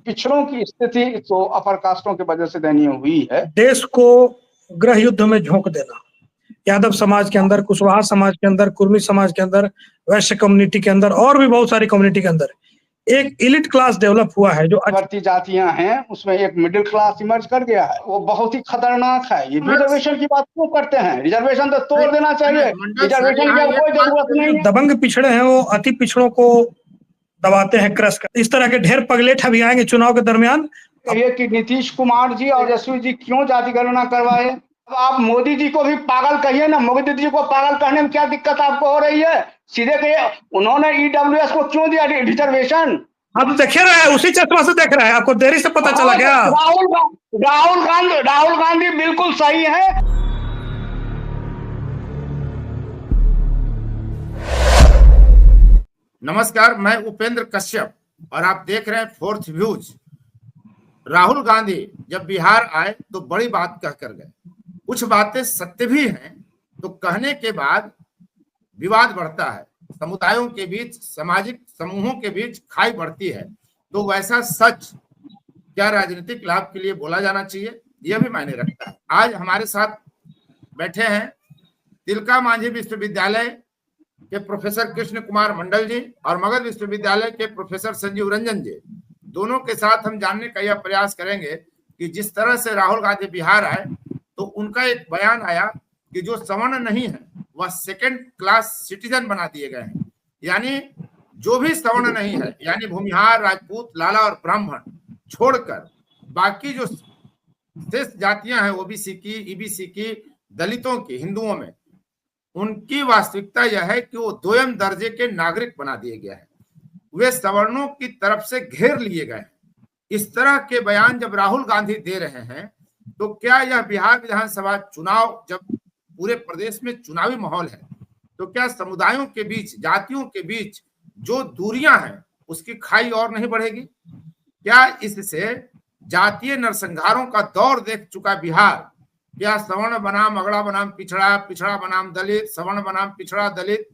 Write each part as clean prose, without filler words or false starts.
पिछड़ों की स्थिति तो अपर कास्टों की वजह से दयनीय हुई है। देश को गृह युद्ध में झोंक देना, यादव समाज के अंदर, कुशवाहा समाज के अंदर, कुर्मी समाज के अंदर, वैश्य कम्युनिटी के अंदर और भी बहुत सारी कम्युनिटी के अंदर एक इलिट क्लास डेवलप हुआ है जो बढ़ती जातियां हैं, उसमें एक मिडिल क्लास इमर्ज कर गया है। वो बहुत ही खतरनाक है। ये रिजर्वेशन की बात क्यों करते हैं? रिजर्वेशन तो तोड़ देना चाहिए। रिजर्वेशन की कोई जरूरत नहीं है। दबंग पिछड़े हैं वो अति पिछड़ों को दबाते हैं, क्रश कर। इस तरह के ढेर पगलेट अभी आएंगे चुनाव के दरमियान। ये कि नीतीश कुमार जी और यशस्वी जी क्यों जाति गणना करवाए? अब आप मोदी जी को भी पागल कहिए ना। मोदी जी को पागल कहने में क्या दिक्कत आपको हो रही है? सीधे कहिए उन्होंने ईडब्ल्यूएस को क्यों दिया रिजर्वेशन? आप देख रहे हैं, उसी चश्मा से देख रहे हैं। आपको देरी से पता चला क्या? राहुल गांधी बिल्कुल सही है। नमस्कार, मैं उपेंद्र कश्यप और आप देख रहे हैं फोर्थ व्यूज। राहुल गांधी जब बिहार आए तो बड़ी बात कह कर गए। कुछ बातें सत्य भी हैं, तो कहने के बाद विवाद बढ़ता है, समुदायों के बीच, सामाजिक समूहों के बीच खाई बढ़ती है। तो वैसा सच क्या राजनीतिक लाभ के लिए बोला जाना चाहिए, यह भी मायने रखता है। आज हमारे साथ बैठे हैं तिलका मांझी विश्वविद्यालय के प्रोफेसर कृष्ण कुमार मंडल जी और मगध विश्वविद्यालय के प्रोफेसर संजीव रंजन जी। दोनों के साथ हम जानने का यह प्रयास करेंगे कि जिस तरह से राहुल गांधी बिहार आए तो उनका एक बयान आया कि जो सवर्ण नहीं है वह सेकेंड क्लास सिटीजन बना दिए गए हैं। यानी जो भी सवर्ण नहीं है, यानी भूमिहार, राजपूत, लाला और ब्राह्मण छोड़कर बाकी जो शेष जातियां हैं, ओबीसी की, ईबीसी की, दलितों की, हिंदुओं में, उनकी वास्तविकता यह है कि वो दोयम दर्जे के नागरिक बना दिए गए हैं। वे सवर्णों की तरफ से घेर लिए गए हैं। इस तरह के बयान जब राहुल गांधी दे रहे हैं तो क्या यह बिहार विधानसभा चुनाव, जब पूरे प्रदेश में चुनावी माहौल है, तो क्या समुदायों के बीच, जातियों के बीच जो दूरियां हैं उसकी खाई और नहीं बढ़ेगी? क्या इससे जातीय नरसंहारों का दौर देख चुका बिहार, क्या सवर्ण बनाम अगड़ा बनाम पिछड़ा, पिछड़ा बनाम दलित, सवर्ण बनाम पिछड़ा दलित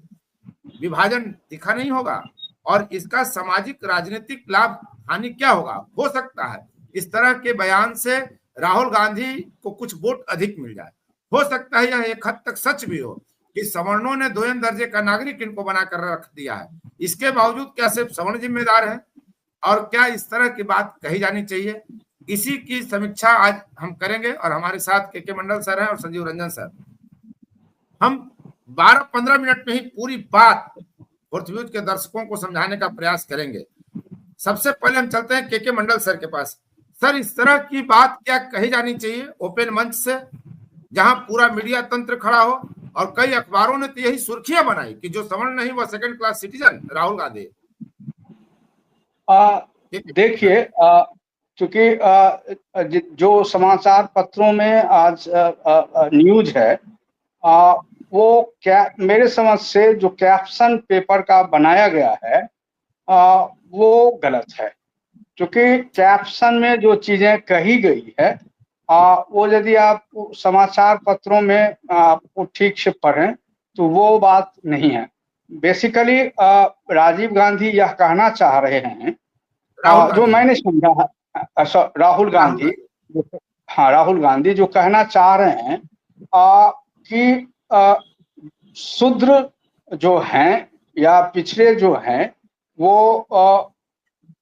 विभाजन दिखा नहीं होगा? और इसका सामाजिक राजनीतिक लाभ हानि क्या होगा? हो सकता है इस तरह के बयान से राहुल गांधी को कुछ वोट अधिक मिल जाए। हो सकता है यह एक हद तक सच भी हो कि सवर्णों ने दोयम दर्जे का नागरिक इनको बनाकर रख दिया है। इसके बावजूद क्या सिर्फ सवर्ण जिम्मेदार है और क्या इस तरह की बात कही जानी चाहिए? इसी की समीक्षा आज हम करेंगे और हमारे साथ के मंडल सर हैं और संजीव रंजन सर। हम 12-15 मिनट में ही पूरी बात फोर्थ व्यूज के दर्शकों को समझाने का प्रयास करेंगे। सबसे पहले हम चलते हैं के मंडल सर के पास। सर, इस तरह की बात क्या कही जानी चाहिए ओपन मंच से, जहां पूरा मीडिया तंत्र खड़ा हो और कई अखबारों ने तो यही सुर्खियां बनाई कि जो सवर्ण नहीं वह second class citizen Rahul Gandhi. देखिए, चूंकि जो समाचार पत्रों में आज न्यूज है, वो क्या मेरे समझ से जो कैप्शन पेपर का बनाया गया है वो गलत है। क्योंकि कैप्शन में जो चीजें कही गई है वो यदि आप समाचार पत्रों में आपको ठीक से पढ़ें तो वो बात नहीं है। बेसिकली राजीव गांधी यह कहना चाह रहे हैं, जो मैंने समझा, राहुल गांधी, हाँ राहुल गांधी जो कहना चाह रहे हैं कि शूद्र जो हैं या पिछड़े जो हैं वो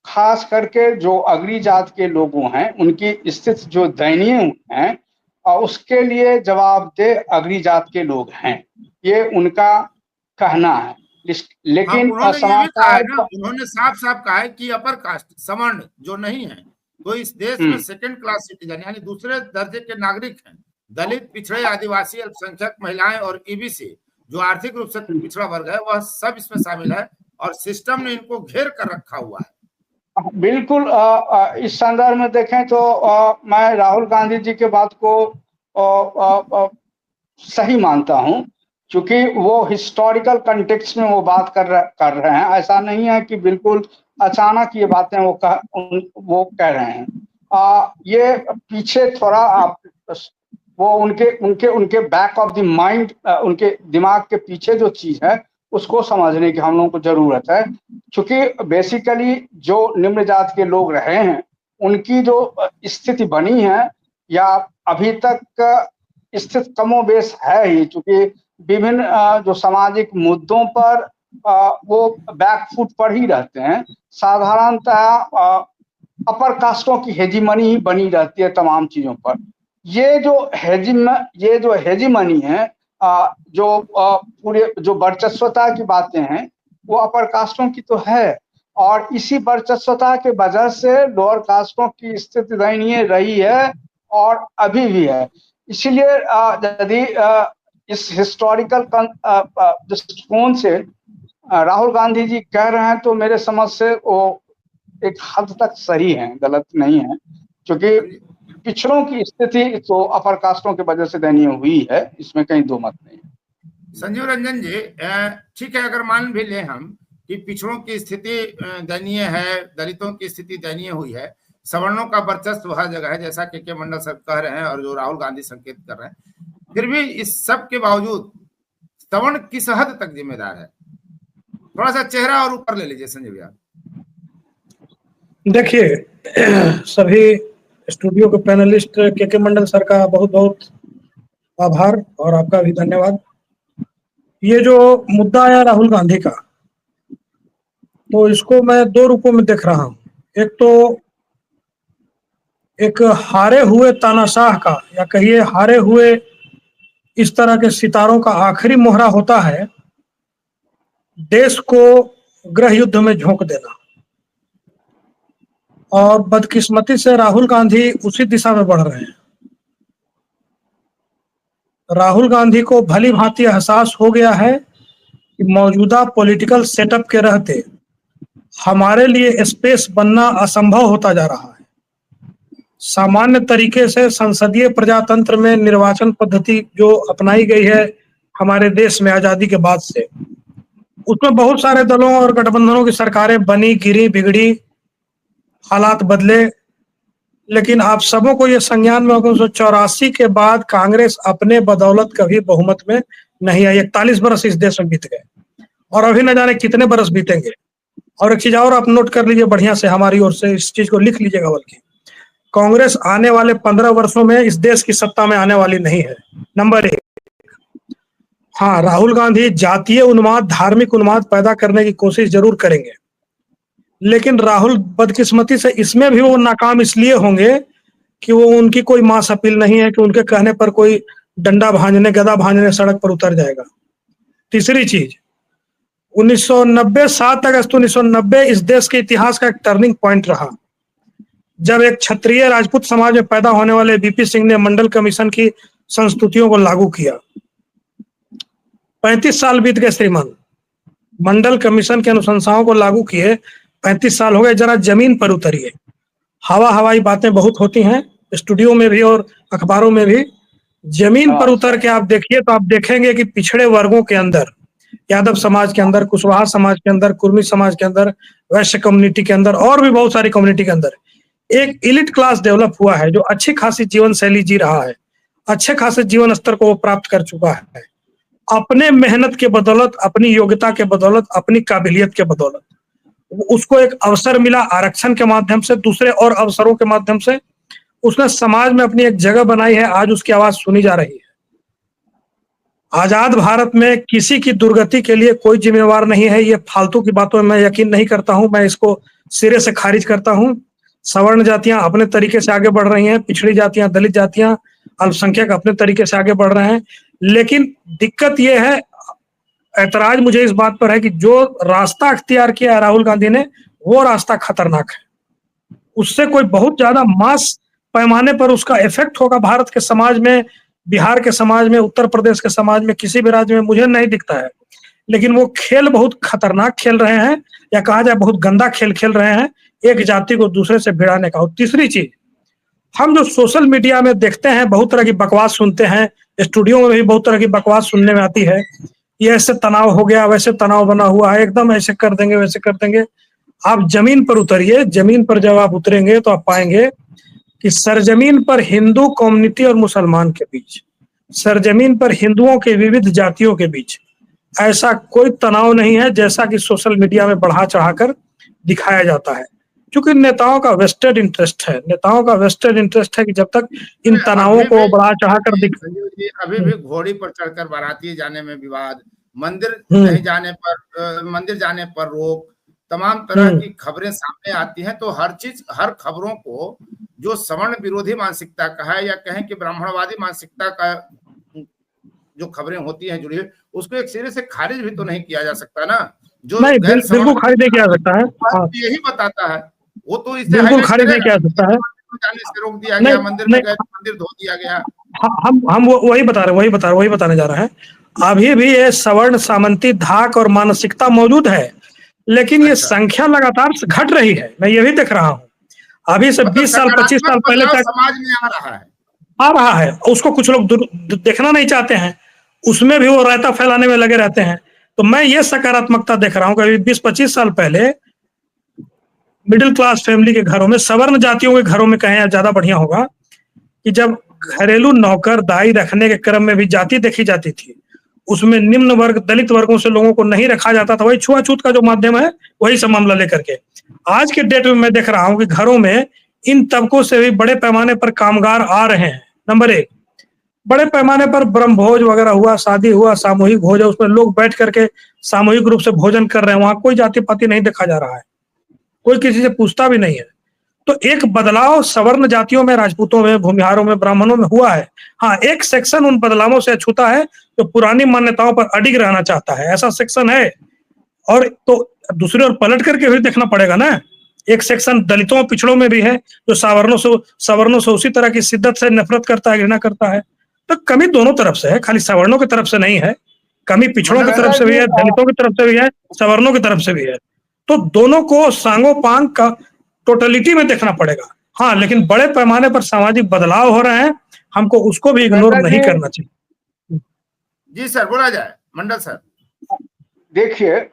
खास करके जो अगड़ी जात के लोगों हैं उनकी स्थिति जो दयनीय है उसके लिए जवाबदेह अगड़ी जात के लोग हैं, ये उनका कहना है। लेकिन उन्होंने साफ साफ कहा है कि अपर कास्ट सवर्ण जो नहीं है तो इस देश में सेकंड क्लास सिटीजन यानी दूसरे दर्जे के नागरिक हैं। दलित, पिछड़े, आदिवासी, अल्पसंख्यक, महिलाएं और ईबीसी जो आर्थिक रूप से पिछड़ा वर्ग है वह सब इसमें शामिल है और सिस्टम ने इनको घेर कर रखा हुआ है। बिल्कुल। इस संदर्भ में देखें तो मैं राहुल गांधी जी के बात को सही मानता हूं, क्योंकि वो हिस्टोरिकल कंटेक्स्ट में वो बात कर रहे हैं। ऐसा नहीं है कि बिल्कुल अचानक ये बातें वो कह रहे हैं। ये पीछे थोड़ा आप वो उनके बैक ऑफ द माइंड, उनके दिमाग के पीछे जो चीज है उसको समझने की हम लोगों को जरूरत है। क्योंकि बेसिकली जो निम्न जात के लोग रहे हैं उनकी जो स्थिति बनी है या अभी तक स्थिति कमोबेश है ही, क्योंकि विभिन्न जो सामाजिक मुद्दों पर वो बैकफुट पर ही रहते हैं। साधारणतः अपर कास्टों की हेजीमनी ही बनी रहती है तमाम चीजों पर। ये जो हेजीमनी है, जो पूरे जो वर्चस्वता की बातें हैं, वो अपर कास्टों की तो है, और इसी वर्चस्वता के वजह से लोअर कास्टों की स्थिति दयनीय रही है और अभी भी है। इसीलिए यदि इस हिस्टोरिकल दृष्टिकोण से राहुल गांधी जी कह रहे हैं तो मेरे समझ से वो एक हद तक सही है, गलत नहीं है, क्योंकि पिछड़ों की स्थिति तो अपर कास्टों की वजह से दयनीय हुई है, इसमें कहीं दो मत नहीं है। संजीव रंजन जी, ठीक है, अगर मान भी लें हम कि पिछड़ों की स्थिति दयनीय है, दलितों की स्थिति दयनीय हुई है, सवर्णों का वर्चस्व हर जगह है, जैसा के मंडल साहब कह रहे हैं और जो राहुल गांधी संकेत कर रहे हैं, फिर भी इस सब के बावजूद सवर्ण किस हद तक जिम्मेदार है? थोड़ा सा चेहरा और ऊपर ले लीजिए संजय भैया। देखिए, सभी स्टूडियो के पैनलिस्ट के मंडल सर का बहुत बहुत आभार और आपका भी धन्यवाद। ये जो मुद्दा आया राहुल गांधी का, तो इसको मैं दो रूपों में देख रहा हूँ। एक तो एक हारे हुए तानाशाह का, या कहिए हारे हुए इस तरह के सितारों का आखिरी मोहरा होता है देश को गृह युद्ध में झोंक देना, और बदकिस्मती से राहुल गांधी उसी दिशा में बढ़ रहे हैं। राहुल गांधी को भली भांति एहसास हो गया है कि मौजूदा पॉलिटिकल सेटअप के रहते हमारे लिए स्पेस बनना असंभव होता जा रहा है। सामान्य तरीके से संसदीय प्रजातंत्र में निर्वाचन पद्धति जो अपनाई गई है हमारे देश में आजादी के बाद से, उसमें बहुत सारे दलों और गठबंधनों की सरकारें बनी, गिरी, बिगड़ी, हालात बदले, लेकिन आप सबों को ये संज्ञान में होगा 1984 के बाद कांग्रेस अपने बदौलत कभी बहुमत में नहीं आई। 41 बरस इस देश में बीत गए और अभी न जाने कितने बरस बीतेंगे। और एक चीज और आप नोट कर लीजिए बढ़िया से, हमारी ओर से इस चीज को लिख लीजिएगा, बल्कि कांग्रेस आने वाले 15 वर्षों में इस देश की सत्ता में आने वाली नहीं है। नंबर 1। हाँ, राहुल गांधी जातीय उन्माद, धार्मिक उन्माद पैदा करने की कोशिश जरूर करेंगे, लेकिन राहुल बदकिस्मती से इसमें भी वो नाकाम इसलिए होंगे कि वो उनकी कोई मास अपील नहीं है कि उनके कहने पर कोई डंडा भांजने, गदा भांजने सड़क पर उतर जाएगा। तीसरी चीज, 1990 7 अगस्त 1990 इस देश के इतिहास का एक टर्निंग पॉइंट रहा, जब एक क्षत्रिय राजपूत समाज में पैदा होने वाले वीपी सिंह ने मंडल कमीशन की संस्तुतियों को लागू किया। 35 साल बीत गए श्रीमान, मंडल कमीशन के अनुशंसाओं को लागू किए 35 साल हो गए। जरा जमीन पर उतरिए। हवाई बातें बहुत होती हैं स्टूडियो में भी और अखबारों में भी, जमीन पर उतर के आप देखिए तो आप देखेंगे कि पिछड़े वर्गों के अंदर, यादव समाज के अंदर, कुशवाहा समाज के अंदर, कुर्मी समाज के अंदर, वैश्य कम्युनिटी के अंदर और भी बहुत सारी कम्युनिटी के अंदर एक इलिट क्लास डेवलप हुआ है जो अच्छी खासी जीवन शैली जी रहा है, अच्छे खासे जीवन स्तर को वो प्राप्त कर चुका है अपने मेहनत के बदौलत, अपनी योग्यता के बदौलत, अपनी काबिलियत के बदौलत। उसको एक अवसर मिला आरक्षण के माध्यम से, दूसरे और अवसरों के माध्यम से उसने समाज में अपनी एक जगह बनाई है। आज उसकी आवाज सुनी जा रही है। आजाद भारत में किसी की दुर्गति के लिए कोई जिम्मेवार नहीं है। ये फालतू की बातों में मैं यकीन नहीं करता हूं, मैं इसको सिरे से खारिज करता हूं। सवर्ण जातियां अपने तरीके से आगे बढ़ रही हैं, पिछड़ी जातियां, दलित जातियां, अल्पसंख्यक अपने तरीके से आगे बढ़ रहे हैं, लेकिन दिक्कत यह है, ऐतराज मुझे इस बात पर है कि जो रास्ता अख्तियार किया है राहुल गांधी ने, वो रास्ता खतरनाक है। उससे कोई बहुत ज्यादा मास पैमाने पर उसका इफेक्ट होगा भारत के समाज में, बिहार के समाज में, उत्तर प्रदेश के समाज में, किसी भी राज्य में मुझे नहीं दिखता है। लेकिन वो खेल बहुत खतरनाक खेल रहे हैं, या कहा जाए बहुत गंदा खेल खेल रहे हैं, एक जाति को दूसरे से भिड़ाने का। और तीसरी चीज, हम जो सोशल मीडिया में देखते हैं, बहुत तरह की बकवास सुनते हैं, स्टूडियो में भी बहुत तरह की बकवास सुनने में आती है, ये ऐसे तनाव हो गया, वैसे तनाव बना हुआ है, एकदम ऐसे कर देंगे, वैसे कर देंगे। आप जमीन पर उतरिए। जमीन पर जब आप उतरेंगे तो आप पाएंगे कि सरजमीन पर हिंदू कम्युनिटी और मुसलमान के बीच, सरजमीन पर हिंदुओं के विविध जातियों के बीच ऐसा कोई तनाव नहीं है जैसा कि सोशल मीडिया में बढ़ा चढ़ाकर दिखाया जाता है। क्योंकि नेताओं का वेस्टेड इंटरेस्ट है, नेताओं का वेस्टेड इंटरेस्ट है कि जब तक इन तनावों को बढ़ा चढ़ा कर दिख संजीव जी, अभी भी घोड़ी पर चढ़कर बाराती जाने में विवाद, मंदिर नहीं जाने पर मंदिर जाने पर रोक, तमाम तरह की खबरें सामने आती हैं। तो हर खबरों को जो सवर्ण विरोधी मानसिकता का है या कहें कि ब्राह्मणवादी मानसिकता का जो खबरें होती हैं जुड़ी हुई, उसको एक सिरे से खारिज भी तो नहीं किया जा सकता ना। जो नहीं, गैर बिल्कुल खारिज नहीं किया जा सकता है। हाँ, यही बताता है, वो तो इसे बिल्कुल हाईलाइट खारिज नहीं किया जा सकता है। जाने से रोक दिया गया, मंदिर में गए मंदिर धो दिया गया। हम वही बताने जा रहे हैं। अभी भी ये सवर्ण सामंती धाक और मानसिकता मौजूद है, लेकिन ये संख्या लगातार घट रही है। मैं ये भी देख रहा हूँ, अभी से 20 साल 25 साल पहले तक समाज में आ रहा है, उसको कुछ लोग देखना नहीं चाहते हैं, उसमें भी वो रायता फैलाने में लगे रहते हैं। तो मैं ये सकारात्मकता देख रहा हूँ कि 20-25 साल पहले मिडिल क्लास फैमिली के घरों में, सवर्ण जातियों के घरों में कहें ज्यादा बढ़िया होगा, कि जब घरेलू नौकर दाई रखने के क्रम में भी जाति देखी जाती थी, उसमें निम्न वर्ग दलित वर्गों से लोगों को नहीं रखा जाता था। वही छुआछूत का जो माध्यम है, वही सब मामला लेकर के आज के डेट में मैं देख रहा हूं कि घरों में इन तबकों से भी बड़े पैमाने पर कामगार आ रहे हैं। नंबर 1, बड़े पैमाने पर ब्रह्मभोज वगैरह हुआ, शादी हुआ, सामूहिक भोज है, उसमें लोग बैठ करके सामूहिक रूप से भोजन कर रहे हैं। वहां कोई जाति पाति नहीं देखा जा रहा है, कोई किसी से पूछता भी नहीं है। तो एक बदलाव सवर्ण जातियों में, राजपूतों में, भूमिहारों में, ब्राह्मणों में हुआ है। हाँ, एक सेक्शन उन बदलावों से अछूता है जो पुरानी मान्यताओं पर अडिग रहना चाहता है, ऐसा सेक्शन है। और तो दूसरी ओर पलट करके भी देखना पड़ेगा ना, एक सेक्शन दलितों पिछड़ों में भी है जो सवर्णों से उसी तरह की शिद्दत से नफरत करता है, घृणा करता है। तो कमी दोनों तरफ से है, खाली सवर्णों की तरफ से नहीं है। कमी पिछड़ों की तरफ से भी है, दलितों की तरफ से भी है, सवर्णों की तरफ से भी है। तो दोनों को सांगोपांग का टोटलिटी में देखना पड़ेगा। हाँ, लेकिन बड़े पैमाने पर सामाजिक बदलाव हो रहे हैं, हमको उसको भी इग्नोर नहीं करना चाहिए। जी सर, बोला जाए मंडल सर। देखिए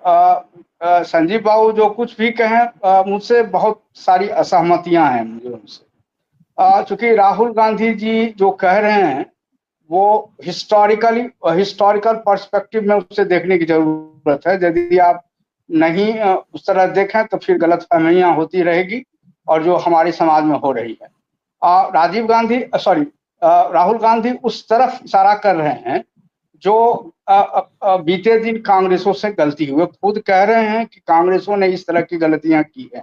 संजीव बाबू जो कुछ भी कहें, मुझसे बहुत सारी असहमतियां हैं मुझे उनसे। चूंकि राहुल गांधी जी जो कह रहे हैं वो हिस्टोरिकल पर्सपेक्टिव में उसे देखने की जरूरत है। यदि आप नहीं उस तरह देखें तो फिर गलतफहमियां होती रहेगी और जो हमारे समाज में हो रही है। राहुल गांधी उस तरफ इशारा कर रहे हैं जो बीते दिन कांग्रेसों से गलती हुई। खुद कह रहे हैं कि कांग्रेसों ने इस तरह की गलतियां की हैं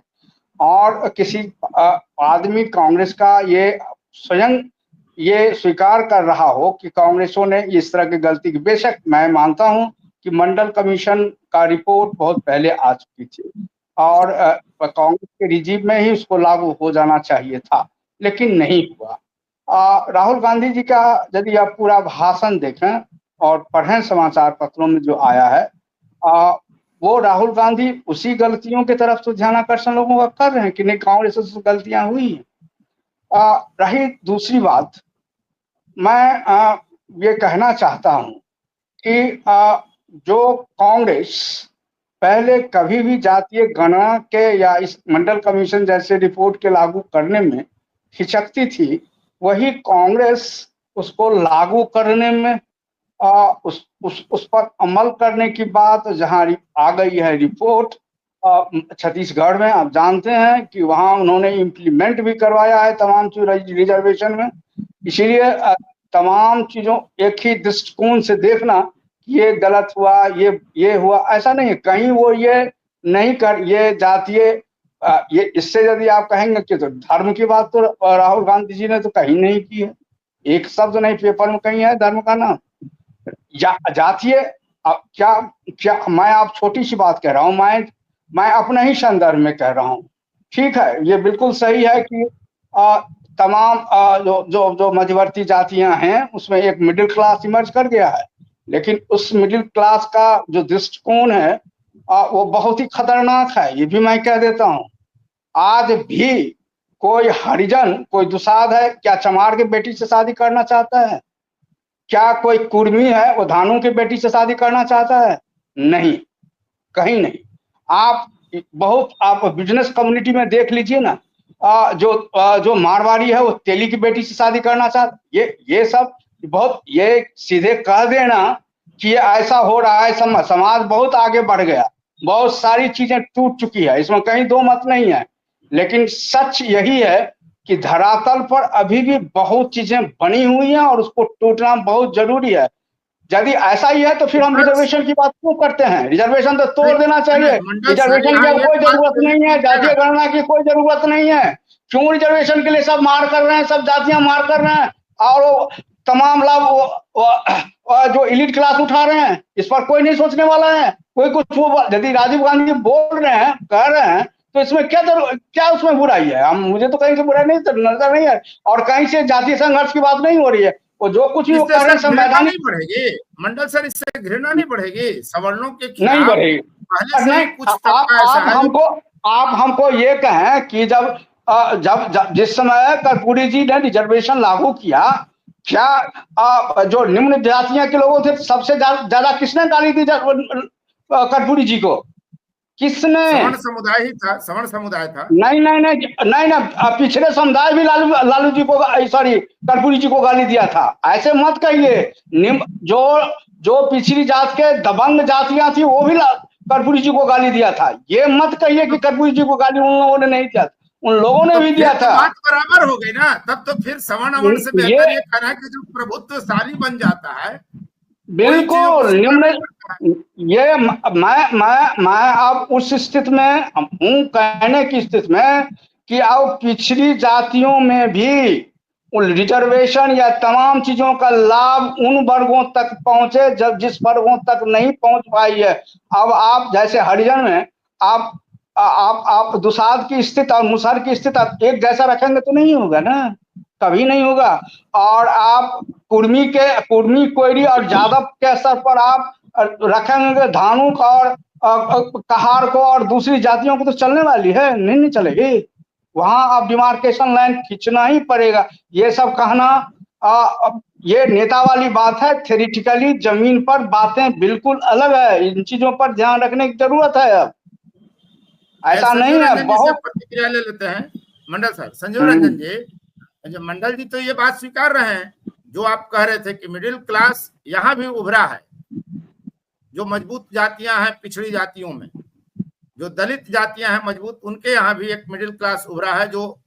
और किसी आदमी कांग्रेस का ये स्वयं ये स्वीकार कर रहा हो कि कांग्रेसों ने इस तरह की गलती की। बेशक मैं मानता हूं कि मंडल कमीशन का रिपोर्ट बहुत पहले आ चुकी थी और कांग्रेस के रिजीम में ही उसको लागू हो जाना चाहिए था, लेकिन नहीं हुआ। राहुल गांधी जी का यदि आप पूरा भाषण देखें और पढ़ें समाचार पत्रों में जो आया है, वो राहुल गांधी उसी गलतियों की तरफ से ध्यानाकर्षण लोगों का कर रहे हैं कि नहीं कांग्रेस से गलतियां हुई हैं। रही दूसरी बात, मैं ये कहना चाहता हूं कि जो कांग्रेस पहले कभी भी जातीय गणना के या इस मंडल कमीशन जैसे रिपोर्ट के लागू करने में हिचकती थी, वही कांग्रेस उसको लागू करने में उस पर अमल करने की बात जहां आ गई है रिपोर्ट छत्तीसगढ़ में, आप जानते हैं कि वहां उन्होंने इम्प्लीमेंट भी करवाया है तमाम चीज रिजर्वेशन में। इसीलिए तमाम चीजों एक ही दृष्टिकोण से देखना कि ये गलत हुआ, ये हुआ, ऐसा नहीं है। कहीं वो ये नहीं कर, ये जातीय ये इससे यदि आप कहेंगे कि तो धर्म की बात तो राहुल गांधी जी ने तो कहीं नहीं की है, एक शब्द नहीं पेपर में कहीं है धर्म का नाम। जातीय क्या मैं आप छोटी सी बात कह रहा हूँ, मैं अपने ही संदर्भ में कह रहा हूँ। ठीक है, ये बिल्कुल सही है कि तमाम जो मध्यवर्ती जातियां हैं उसमें एक मिडिल क्लास इमर्ज कर गया है, लेकिन उस मिडिल क्लास का जो दृष्टिकोण है वो बहुत ही खतरनाक है, ये भी मैं कह देता हूँ। आज भी कोई हरिजन, कोई दुसाध है क्या चमार के बेटी से शादी करना चाहता है? क्या कोई कुर्मी है वो धानु की बेटी से शादी करना चाहता है? नहीं, कहीं नहीं। आप बिजनेस कम्युनिटी में देख लीजिए ना, जो मारवाड़ी है वो तेली की बेटी से शादी करना चाहता। ये सब बहुत, ये सीधे कह देना कि ऐसा हो रहा है, समाज बहुत आगे बढ़ गया, बहुत सारी चीजें टूट चुकी है, इसमें कहीं दो मत नहीं है। लेकिन सच यही है कि धरातल पर अभी भी बहुत चीजें बनी हुई हैं और उसको टूटना बहुत जरूरी है। यदि ऐसा ही है तो फिर हम रिजर्वेशन की बात क्यों करते हैं? रिजर्वेशन तो तोड़ देना चाहिए। मंडल सर, रिजर्वेशन की यहाँ अब एक कोई बात जरूरत नहीं है, जातीय गणना की कोई जरूरत नहीं है। क्यों रिजर्वेशन के लिए सब मार कर रहे हैं, सब जातियां मार कर रहे हैं और वो तमाम लाभ जो एलीट क्लास उठा रहे हैं, इस पर कोई नहीं सोचने वाला है। कोई कुछ वो यदि राजीव गांधी बोल रहे हैं, कह रहे हैं, तो इसमें क्या उसमें बुराई है? हम मुझे तो कहीं से बुराई नहीं नजर नहीं है और कहीं से जातीय संघर्ष की बात नहीं हो रही है। वो जो कुछ भी वो कह रहे हैं संवैधानिक नहीं बढ़ेगी। मंडल सर, इससे घृणा नहीं बढ़ेगी सवर्णों के खिलाफ? नहीं बढ़ेगी। पहले से नहीं, कुछ तबका ऐसा है आप हमको ये कहें कि जब जिस समय कर्पूरी जी ने रिजर्वेशन लागू किया, क्या जो निम्न जातियां के लोगों थे सबसे ज्यादा किसने गाली दी कर्पूरी जी को? किसने? सवर्ण समुदाय ही था, सवर्ण समुदाय था। नहीं नहीं नहीं नहीं ना, पिछड़े समुदाय भी लालू जी को, सॉरी, कर्पूरी जी को गाली दिया था। ऐसे मत कहिए। जो पिछड़ी जात के दबंग जातियां थी वो भी कर्पूरी जी को गाली दिया था। ये मत कहिए कि कर्पूरी जी को गाली उन लोगों ने नहीं दिया, उन लोगों ने भी दिया था। बात बराबर हो गई ना। तब तो फिर सवर्ण अवर्ण से बेहतर ये कहना है कि जो प्रभुत्वशाली बन जाता है, बिल्कुल निम्न, ये मैं अब उस स्थिति में हूं, कहने की स्थिति में कि अब पिछड़ी जातियों में भी रिजर्वेशन या तमाम चीजों का लाभ उन वर्गों तक पहुंचे जब जिस वर्गों तक नहीं पहुंच पाई है। अब आप जैसे हरिजन में आप दुसाध की स्थिति और मुसहर की स्थिति आप एक जैसा रखेंगे तो नहीं होगा ना, कभी नहीं होगा। और आप कुर्मी कोयरी और जादव के स्तर पर आप रखेंगे धानुक और कहार को और दूसरी जातियों को, तो चलने वाली है? नहीं चलेगी। वहां आप डिमार्केशन लाइन खींचना ही पड़ेगा। ये सब कहना ये नेता वाली बात है। थ्योरेटिकली जमीन पर बातें बिल्कुल अलग है। इन चीजों पर ध्यान रखने की जरूरत है। अब ऐसा नहीं है। बहुत प्रतिक्रिया ले लेते हैं मंडल सर। संजीव रंजन जी, मंडल जी तो ये बात स्वीकार रहे हैं जो आप कह रहे थे कि मिडिल क्लास यहाँ भी उभरा है। जो मजबूत जातियां हैं पिछड़ी जातियों में, जो दलित जातियां हैं मजबूत, उनके यहाँ भी एक मिडिल क्लास उभरा है जो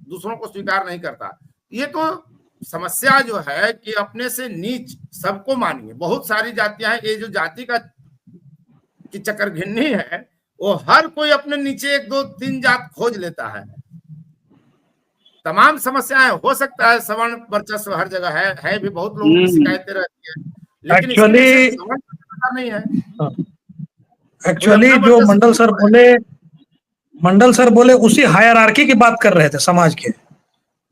दूसरों को स्वीकार नहीं करता। ये तो समस्या जो है कि अपने से नीच सबको मानिए। बहुत सारी जातियां हैं, ये जो जाति की चक्कर घिन्नी है, वो हर कोई अपने नीचे 1 2 3 जात खोज लेता है। तमाम समस्याएं, हो सकता है सवर्ण वर्चस्व हर जगह है भी, बहुत लोगों की शिकायतें रहती है, लेकिन एक्चुअली जो मंडल सर बोले उसी हायरार्की की बात कर रहे थे समाज के।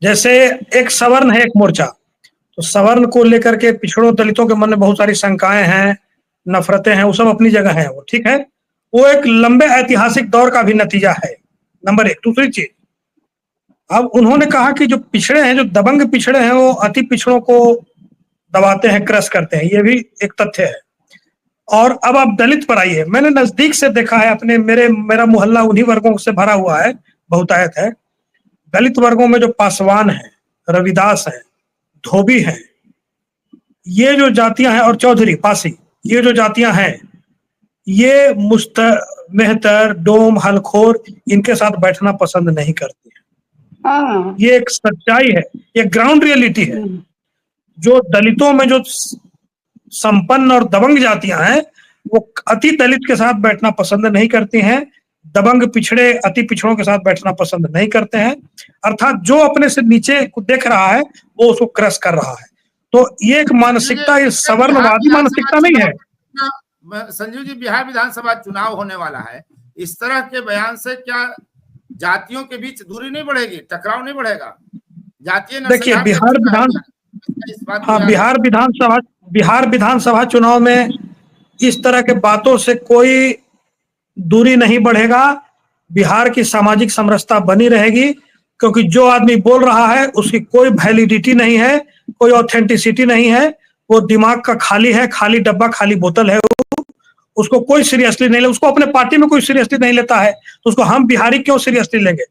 जैसे एक सवर्ण है, एक मोर्चा, तो सवर्ण को लेकर के पिछड़ों दलितों के मन में बहुत सारी शंकाएं हैं, नफरतें हैं, वो सब अपनी जगह है, वो ठीक है। वो एक लंबे ऐतिहासिक दौर का भी नतीजा है, नंबर 1। दूसरी चीज, अब उन्होंने कहा कि जो पिछड़े हैं, जो दबंग पिछड़े हैं, वो अति पिछड़ों को दबाते हैं, क्रश करते हैं, ये भी एक तथ्य है। और अब आप दलित पर आइए। मैंने नजदीक से देखा है, अपने मेरा मोहल्ला उन्हीं वर्गों से भरा हुआ है, बहुतायत है। दलित वर्गों में जो पासवान है, रविदास है, धोबी है, ये जो जातियां हैं, और चौधरी, पासी, ये जो जातियां हैं, ये मेहतर, डोम, हलखोर, इनके साथ बैठना पसंद नहीं करती है। ये एक सच्चाई है, ये ग्राउंड रियलिटी है। जो दलितों में जो संपन्न और दबंग जातियां हैं, वो अति दलित के साथ बैठना पसंद नहीं करती हैं। दबंग पिछड़े अति पिछड़ों के साथ बैठना पसंद नहीं करते हैं। अर्थात जो अपने से नीचे को देख रहा है वो उसको क्रश कर रहा है। तो ये एक मानसिकता, ये सवर्णवादी मानसिकता नहीं है। संजीव जी, बिहार विधानसभा चुनाव होने वाला है, इस तरह के बयान से क्या जातियों के बीच दूरी नहीं बढ़ेगी, टकराव नहीं बढ़ेगा? जातीय देखिए, बिहार विधानसभा चुनाव में इस तरह के बातों से कोई दूरी नहीं बढ़ेगा। बिहार की सामाजिक समरसता बनी रहेगी, क्योंकि जो आदमी बोल रहा है उसकी कोई वैलिडिटी नहीं है, कोई ऑथेंटिसिटी नहीं है। वो दिमाग का खाली है, खाली डब्बा, खाली बोतल है। उसको कोई सीरियसली नहीं ले, उसको अपने पार्टी में कोई सीरियसली नहीं लेता है, तो उसको हम बिहारी क्यों सीरियसली लेंगे?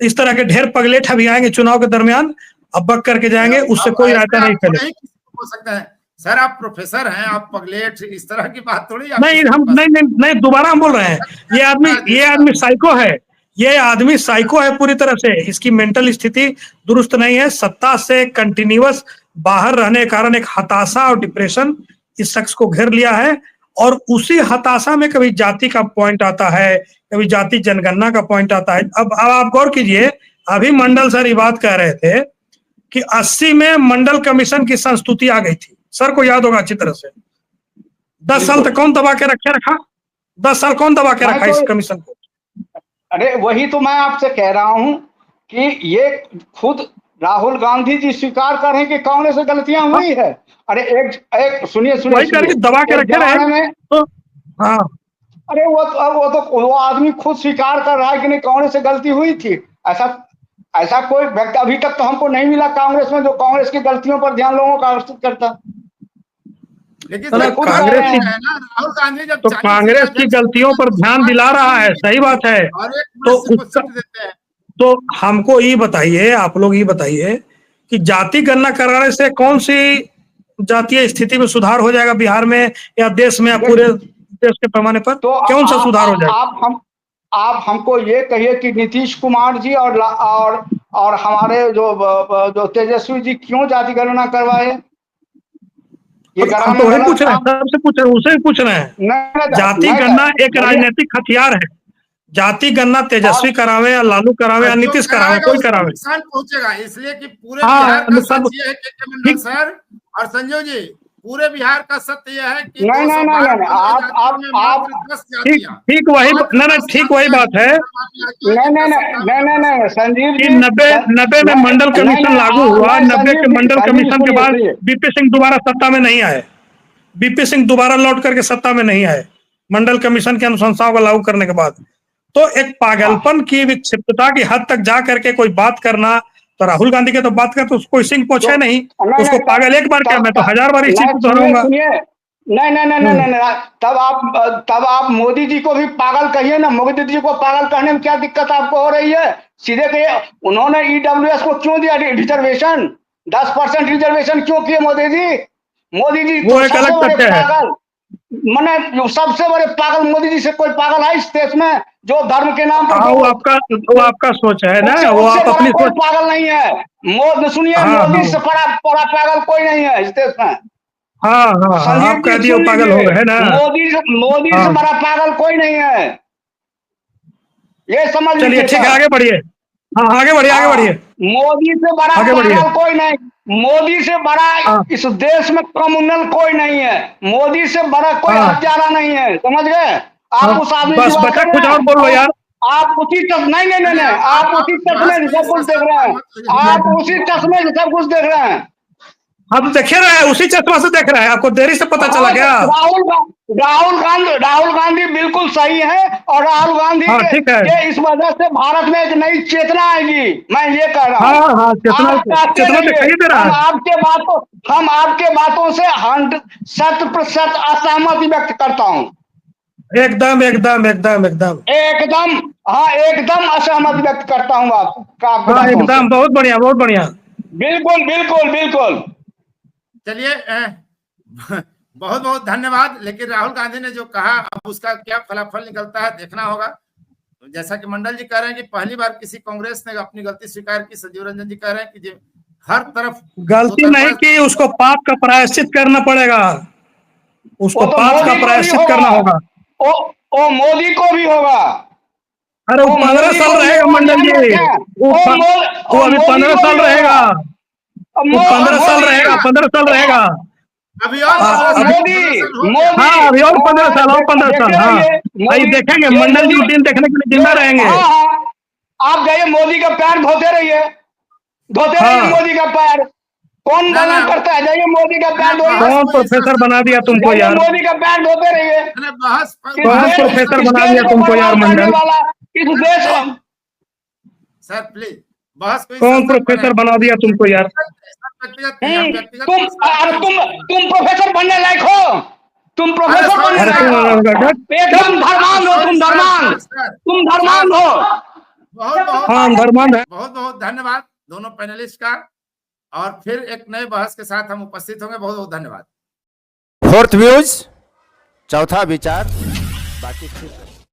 इस तरह के ढेर पगलेट अभी आएंगे चुनाव के दरमियान, अब्बक करके जाएंगे, उससे कोई रायता नहीं फैलेगा। हो सकता है सर, आप प्रोफेसर हैं, आप पगलेट, इस तरह की बात थोड़ी। नहीं, हम नहीं दोबारा हम बोल रहे हैं, ये आदमी साइको है, ये आदमी साइको है पूरी तरह से, इसकी मेंटल स्थिति दुरुस्त नहीं है। सत्ता से कंटिन्यूअस बाहर रहने के कारण एक हताशा और डिप्रेशन इस शख्स को घेर लिया है, और उसी हताशा में कभी जाति का पॉइंट आता है, कभी जाति जनगणना का पॉइंट आता है। अब आप गौर कीजिए, अभी मंडल सर ये बात कह रहे थे कि 80 में मंडल कमीशन की संस्तुति आ गई थी, सर को याद होगा अच्छी तरह से। 10 साल तक कौन दबा के रखा 10 साल कौन दबा के रखा इस कमीशन को? अरे वही तो मैं आपसे कह रहा हूं कि ये खुद राहुल गांधी जी स्वीकार कर रहे हैं कि कांग्रेस से गलतियां हुई है। अरे एक सुनिए वही करके दबा के रखे रहे तो, हाँ अरे वो आदमी खुद स्वीकार कर रहा है कि नहीं कांग्रेस से गलती हुई थी। ऐसा कोई व्यक्ति अभी तक तो हमको नहीं मिला कांग्रेस में जो कांग्रेस की गलतियों पर ध्यान लोगों का आकर्षित करता। लेकिन कांग्रेस की राहुल गांधी जब तो कांग्रेस की गलतियों पर ध्यान दिला रहा है, सही बात है। तो हमको ये बताइए, आप लोग ये बताइए कि जाति गणना कराने से कौन सी जातीय स्थिति में सुधार हो जाएगा बिहार में या देश में या पूरे देश के पैमाने पर? तो कौन सा सुधार हो जाएगा? आप हमको ये कहिए कि नीतीश कुमार जी और हमारे जो तेजस्वी जी क्यों जाति गणना करवाए? हम तो वही पूछ रहे हैं, सबसे पूछ रहे हैं, उसे पूछ रहे हैं। जाति गणना एक राजनीतिक हथियार है। जाति गणना तेजस्वी करावे या लालू करावे या नीतीश करावे, कोई करावे, नुकसान पहुंचेगा। इसलिए कि पूरे बिहार का सच ये है के मंडल सर और संजय जी, पूरे बिहार का सत्य यह है कि नहीं ठीक वही ठीक वही बात है। नहीं संजीव जी, 90 में मंडल कमीशन लागू हुआ। 90 के मंडल कमीशन के बाद बीपी सिंह दोबारा सत्ता में नहीं आए। बीपी सिंह दोबारा लौट करके सत्ता में नहीं आए मंडल कमीशन की अनुशंसाओं को लागू करने के बाद। तो एक पागलपन की विक्षिप्तता की हद तक जा करके कोई बात करना, तो राहुल गांधी के तो बात कर तो कोई सिंह पूछे नहीं, उसको पागल एक बार क्या, मैं तो 1000 बार इस चीज को दोहराऊंगा। नहीं तब आप मोदी जी को भी पागल कहिए ना। मोदी जी को पागल कहने में क्या दिक्कत आपको हो रही है? सीधे कहिए उन्होंने ईडब्ल्यूएस को क्यों दिया रिजर्वेशन, 10% रिजर्वेशन क्यों किए मोदी जी? मोदी जी वो एक अलग तथ्य है। मैंने सबसे बड़े पागल मोदी जी से कोई पागल है इस देश में जो धर्म के नाम पर? वो आपका सोच है ना, वो आप अपनी सोच। पागल नहीं है। सुनिए, मोदी से बड़ा पागल कोई नहीं है इस देश में। आप कह दिए पागल हो गए ना। मोदी से बड़ा पागल कोई नहीं है, ये समझ लीजिए। चलिए ठीक है, आगे बढ़िए। आगे बढ़िए। मोदी से बड़ा पागल कोई नहीं, मोदी से बड़ा इस देश में कम्युनल कोई नहीं है, मोदी से बड़ा कोई हत्यारा नहीं है, समझ गए आप? उस आदमी बस बचा कुछ और बोल लो यार। आप उसी नहीं, आप उसी चश्मे से सब कुछ देख रहे हैं। आप उसी चश्मे से सब कुछ देख रहे हैं। हम देख रहे हैं, उसी चश्मा से देख रहे हैं। आपको देरी से पता चला क्या? राहुल गांधी बिल्कुल सही है, और राहुल गांधी के इस वजह से भारत में एक नई चेतना आएगी, मैं ये कह रहा हूँ। चेतना दिखाई दे रहा है। हम आपके बातों से 100% असहमति व्यक्त करता हूँ। एकदम असहमति व्यक्त करता हूँ आपका। एकदम बहुत बढ़िया। बिल्कुल। चलिए, बहुत बहुत धन्यवाद। लेकिन राहुल गांधी ने जो कहा, अब उसका क्या फलाफल निकलता है देखना होगा। तो जैसा कि मंडल जी कह रहे हैं कि पहली बार किसी कांग्रेस ने अपनी गलती स्वीकार की। संजीव रंजन जी कह रहे हैं कि हर तरफ गलती नहीं की, उसको पाप का प्रायश्चित करना पड़ेगा, उसको पाप का प्रायश्चित करना होगा। ओ मोदी को भी होगा। अरे वो 15 साल रहेगा मंडल जी, वो अभी 15 साल रहेगा, वो 15 साल रहेगा। अभी और अभी और 15 साल। भाई देखेंगे मंडल जी दिन देखने के लिए जिंदा रहेंगे। आप जाइए मोदी का पैर धोते रहिए मोदी का पैर। कौन बना करता है? जाइए मोदी का पैर धोइए। कौन प्रोफेसर बना दिया तुमको यार? मोदी का पैर धोते रहिए। कौन प्रोफेसर बना दिया तुमको यार मंडल? इस देश सर प्लीज बहस कौन प्रोफेसर बना दिया तुमको यार? तुम प्रोफेसर बनने लायक हो? तुम प्रोफेसर बनने एकदम धर्मांध हो। तुम धर्मांध हो। बहुत बहुत धन्यवाद दोनों पैनलिस्ट का। और फिर एक नए बहस के साथ हम उपस्थित होंगे। बहुत बहुत धन्यवाद। फोर्थ व्यूज, चौथा विचार, बाकी